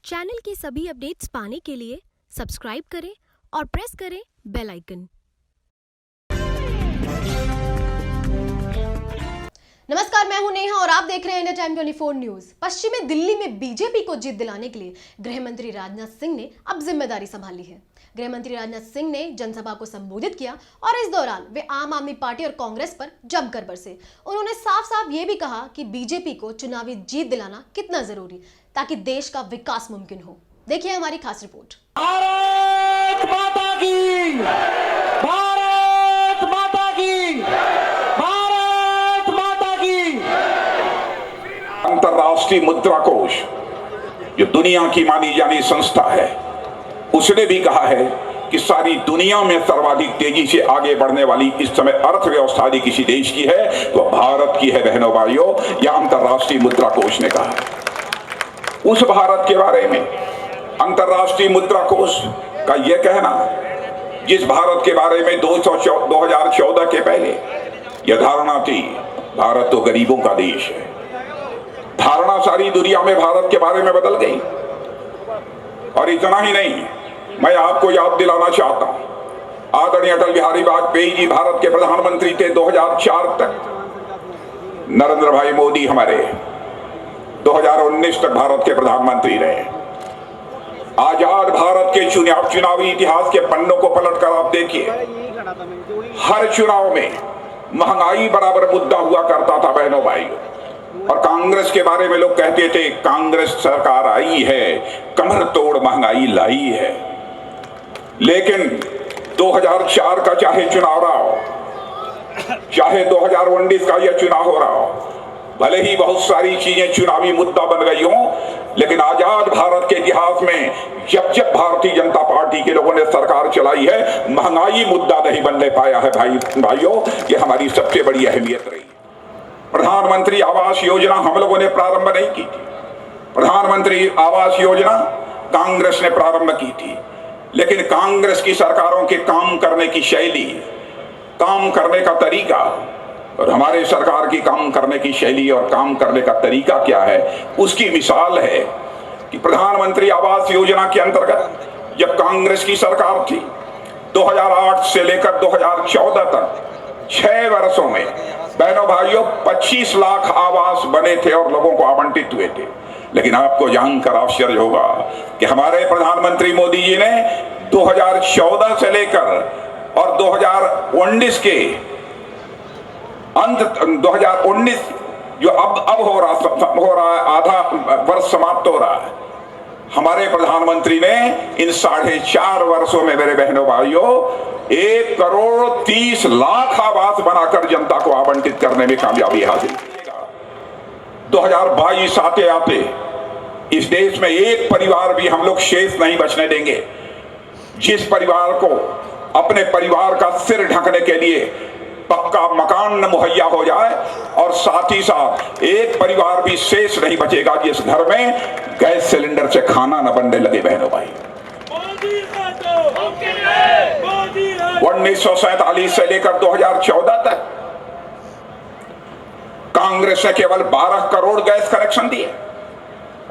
Channel की सभी updates पाने के लिए सब्सक्राइब करें और प्रेस करें बेल आइकन। नमस्कार, मैं हूं नेहा और आप देख रहे हैं इंडिया टाइम 24 न्यूज। पश्चिमी दिल्ली में बीजेपी को जीत दिलाने के लिए गृह मंत्री राजनाथ सिंह ने अब जिम्मेदारी संभाली है। गृह मंत्री राजनाथ सिंह ने जनसभा को संबोधित किया और इस दौरान वे आम आदमी पार्टी और कांग्रेस पर जमकर बरसे। उन्होंने साफ साफ ये भी कहा कि बीजेपी को चुनावी जीत दिलाना कितना जरूरी ताकि देश का विकास मुमकिन हो। देखिए हमारी खास रिपोर्ट। भारत माता की, भारत माता की, भारत माता की। अंतर्राष्ट्रीय मुद्रा कोष जो दुनिया की मानी जानी संस्था है, उसने भी कहा है कि सारी दुनिया में सर्वाधिक तेजी से आगे बढ़ने वाली इस समय अर्थव्यवस्था यदि किसी देश की है तो भारत की है। बहनों भाइयों, यह अंतर्राष्ट्रीय मुद्रा कोष ने कहा है। उस भारत के बारे में अंतर्राष्ट्रीय मुद्रा कोष का यह कहना, जिस भारत के बारे में 2014 के पहले यह धारणा थी भारत तो गरीबों का देश है, धारणा सारी दुनिया में भारत के बारे में बदल गई। और इतना ही नहीं, मैं आपको याद दिलाना चाहता हूं, आदरणीय अटल बिहारी वाजपेयी जी भारत के प्रधानमंत्री थे 2004 तक। नरेंद्र भाई मोदी हमारे 2019 तक भारत के प्रधानमंत्री रहे। आजाद भारत के चुनावी इतिहास के पन्नों को पलटकर आप देखिए, हर चुनाव में महंगाई बराबर मुद्दा हुआ करता था। बहनों भाइयों, और कांग्रेस के बारे में लोग कहते थे कांग्रेस सरकार आई है, कमर तोड़ महंगाई लाई है। लेकिन 2004 का चाहे चुनाव रहा हो, चाहे 2019 का यह चुनाव हो रहा हो, भले ही बहुत सारी चीजें चुनावी मुद्दा बन गई हो, लेकिन आजाद भारत के इतिहास में जब जब भारतीय जनता पार्टी के लोगों ने सरकार चलाई है, महंगाई मुद्दा नहीं बनने पाया है। भाइयों, ये हमारी सबसे बड़ी अहमियत रही। प्रधानमंत्री आवास योजना हम लोगों ने प्रारंभ नहीं की थी, प्रधानमंत्री आवास योजना कांग्रेस ने प्रारंभ की थी। लेकिन कांग्रेस की सरकारों के काम करने की शैली, काम करने का तरीका और हमारे सरकार की काम करने की शैली और काम करने का तरीका क्या है, उसकी मिसाल है कि प्रधानमंत्री आवास योजना के अंतर्गत जब कांग्रेस की सरकार थी 2008 से लेकर 2014 तक 6 वर्षों में बहनों भाइयों 25 लाख आवास बने थे और लोगों को आवंटित हुए थे। लेकिन आपको जानकर आश्चर्य होगा कि हमारे प्रधानमंत्री मोदी जी ने 2014 से लेकर और 2019 के अंत 2019 जो अब हो रहा है, आधा वर्ष समाप्त हो रहा है, हमारे प्रधानमंत्री ने इन 4.5 वर्षों में मेरे बहनों भाइयों 1,30 लाख आवास बनाकर जनता को आवंटित करने में कामयाबी हासिल की। 2022 आते आते इस देश में एक परिवार भी हम लोग शेष नहीं बचने देंगे जिस परिवार को अपने परिवार का सिर ढकने के लिए पक्का मकान न मुहैया हो जाए, और साथ ही साथ एक परिवार भी शेष नहीं बचेगा जिस घर में गैस सिलेंडर से खाना न बनने लगे। बहनों भाई, 1947 से लेकर 2014 तक कांग्रेस ने केवल 12 करोड़ गैस कनेक्शन दिए,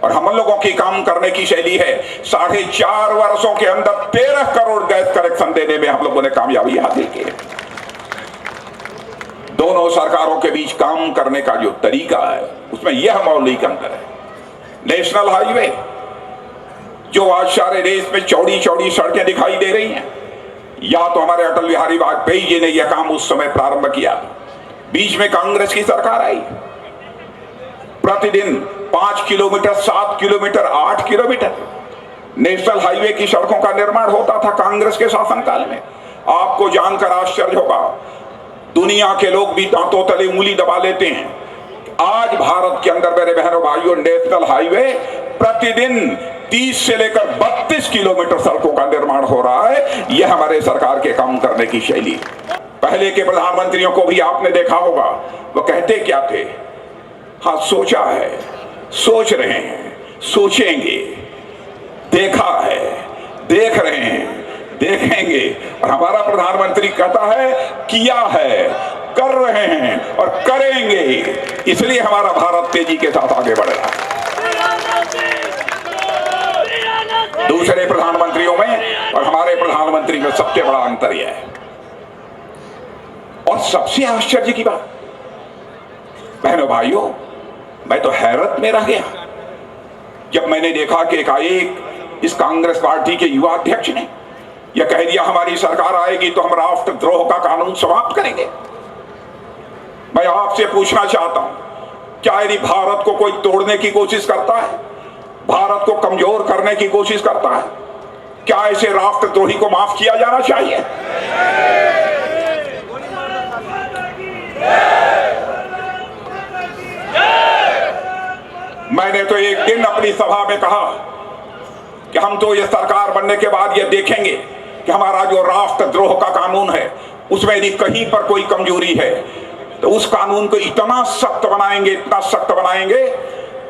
और हम लोगों की काम करने की शैली है 4.5 वर्षों के अंदर 13 करोड़ गैस कनेक्शन देने में हम लोगों ने कामयाबी हासिल की है। दोनों सरकारों के बीच काम करने का जो तरीका है उसमें यह मौलिक अंतर है। नेशनल हाईवे जो आज सारे देश में चौड़ी चौड़ी सड़कें दिखाई दे रही हैं, या तो हमारे अटल बिहारी वाजपेयी जी ने यह काम उस समय प्रारंभ किया, बीच में कांग्रेस की सरकार आई, प्रतिदिन 5 kilometre, 7 kilometre, 8 kilometre national highway की सड़कों का निर्माण होता था कांग्रेस के शासनकाल में। आपको जानकर आश्चर्य होगा, दुनिया के लोग भी दांतों तले उंगली दबा लेते हैं, आज भारत के अंदर मेरे बहनों भाइयों नेशनल हाईवे प्रतिदिन 30 से लेकर 32 किलोमीटर सड़कों का निर्माण हो रहा है। यह हमारे सरकार के काम करने की शैली। पहले के प्रधानमंत्रियों को भी आपने देखा होगा, वो कहते क्या थे, हाँ सोचा है, सोच रहे हैं, सोचेंगे, देखा है, देख रहे हैं, देखेंगे। और हमारा प्रधानमंत्री कहता है किया है, कर रहे हैं और करेंगे, इसलिए हमारा भारत तेजी के साथ आगे बढ़ रहा है। दूसरे प्रधानमंत्रियों में और हमारे प्रधानमंत्री में सबसे बड़ा अंतर यह है। और सबसे आश्चर्य की बात, बहनों भाइयों, मैं तो हैरत में रह गया जब मैंने देखा कि एकाएक इस कांग्रेस पार्टी के युवा अध्यक्ष ने यह कह दिया हमारी सरकार आएगी तो हम राष्ट्रद्रोह का कानून समाप्त करेंगे। मैं आपसे पूछना चाहता हूं, क्या यदि भारत को कोई तोड़ने की कोशिश करता है, भारत को कमजोर करने की कोशिश करता है, क्या ऐसे राष्ट्रद्रोही को माफ किया जाना चाहिए? मैंने तो एक दिन अपनी सभा में कहा कि हम तो ये सरकार बनने के बाद ये देखेंगे कि हमारा जो राष्ट्रद्रोह का कानून है उसमें यदि कहीं पर कोई कमजोरी है तो उस कानून को इतना सख्त बनाएंगे, इतना सख्त बनाएंगे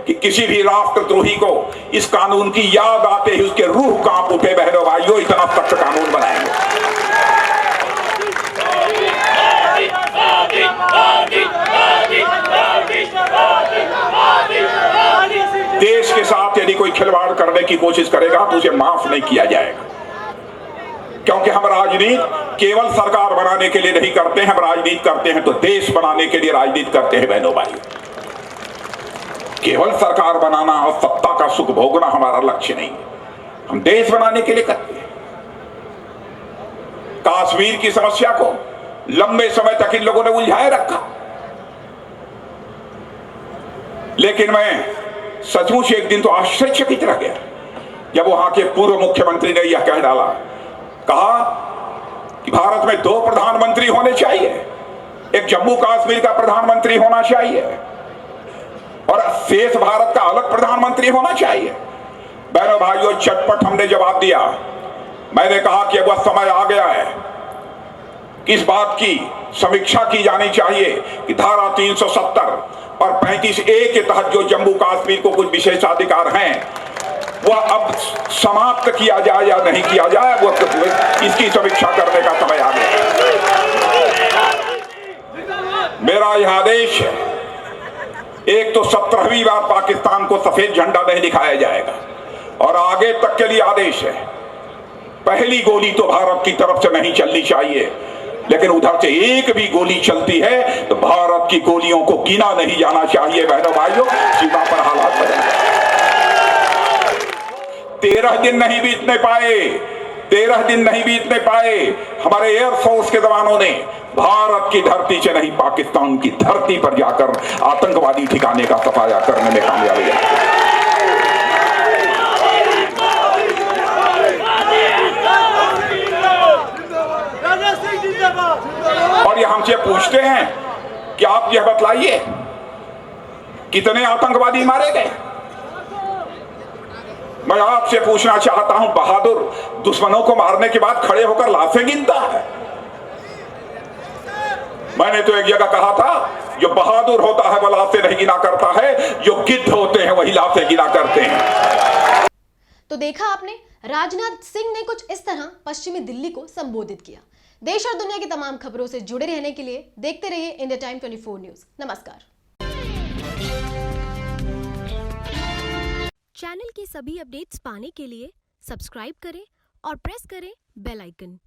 कि किसी भी राष्ट्रद्रोही को इस कानून की याद आते ही उसके रूह कांप उठे। बहनों भाइयों, इतना सख्त कानून बनाएंगे। देश के साथ यदि कोई खिलवाड़ करने की कोशिश करेगा तो उसे माफ नहीं किया जाएगा, क्योंकि हम राजनीति केवल सरकार बनाने के लिए नहीं करते हैं, हम राजनीति करते हैं तो देश बनाने के लिए राजनीति करते हैं। बहनों भाई, केवल सरकार बनाना और सत्ता का सुख भोगना हमारा लक्ष्य नहीं, हम देश बनाने के लिए करते हैं। कश्मीर की समस्या को लंबे समय तक इन लोगों ने उलझाए रखा, लेकिन मैं सचमुच एक दिन तो आश्चर्यचकित रह गया जब वहां के पूर्व मुख्यमंत्री ने यह कह डाला, कहा कि भारत में 2 प्रधानमंत्री होने चाहिए, एक जम्मू कश्मीर का प्रधानमंत्री होना चाहिए और शेष भारत का अलग प्रधानमंत्री होना चाहिए। बहनों भाइयों, चटपट हमने जवाब दिया। मैंने कहा कि अब वह समय आ गया है कि इस बात की समीक्षा की जानी चाहिए कि धारा 370 और 35A के तहत जो जम्मू कश्मीर को कुछ विशेषाधिकार हैं वह अब समाप्त किया जाए या नहीं किया जाए, वो इसकी समीक्षा करने का समय आ गया। मेरा यह आदेश है, एक तो 17वीं बार पाकिस्तान को सफेद झंडा नहीं दिखाया जाएगा और आगे तक के लिए आदेश है, पहली गोली तो भारत की तरफ से नहीं चलनी चाहिए, लेकिन उधर से एक भी गोली चलती है तो भारत की गोलियों को गिना नहीं जाना चाहिए। बहनों भाइयों, सीमा पर हालात बदल गए। 13 दिन नहीं बीतने पाए हमारे एयरफोर्स के जवानों ने भारत की धरती से नहीं, पाकिस्तान की धरती पर जाकर आतंकवादी ठिकाने का सफाया करने में कामयाबी आई। और ये हमसे पूछते हैं कि आप यह बतलाइए कितने आतंकवादी मारे गए। मैं आपसे पूछना चाहता हूं, बहादुर दुश्मनों को मारने के बाद खड़े होकर लाशें गिनता है। मैंने तो एक जगह कहा था, जो बहादुर होता है वह लाशें नहीं गिना करता है, जो गिद्ध होते हैं वही लाशें गिना करते हैं। तो देखा आपने, राजनाथ सिंह ने कुछ इस तरह पश्चिमी दिल्ली को संबोधित किया। देश और दुनिया की तमाम खबरों से जुड़े रहने के लिए देखते रहिए इंडिया टाइम 24 न्यूज। नमस्कार। चैनल की सभी अपडेट्स पाने के लिए सब्सक्राइब करें और प्रेस करें बेल आइकन।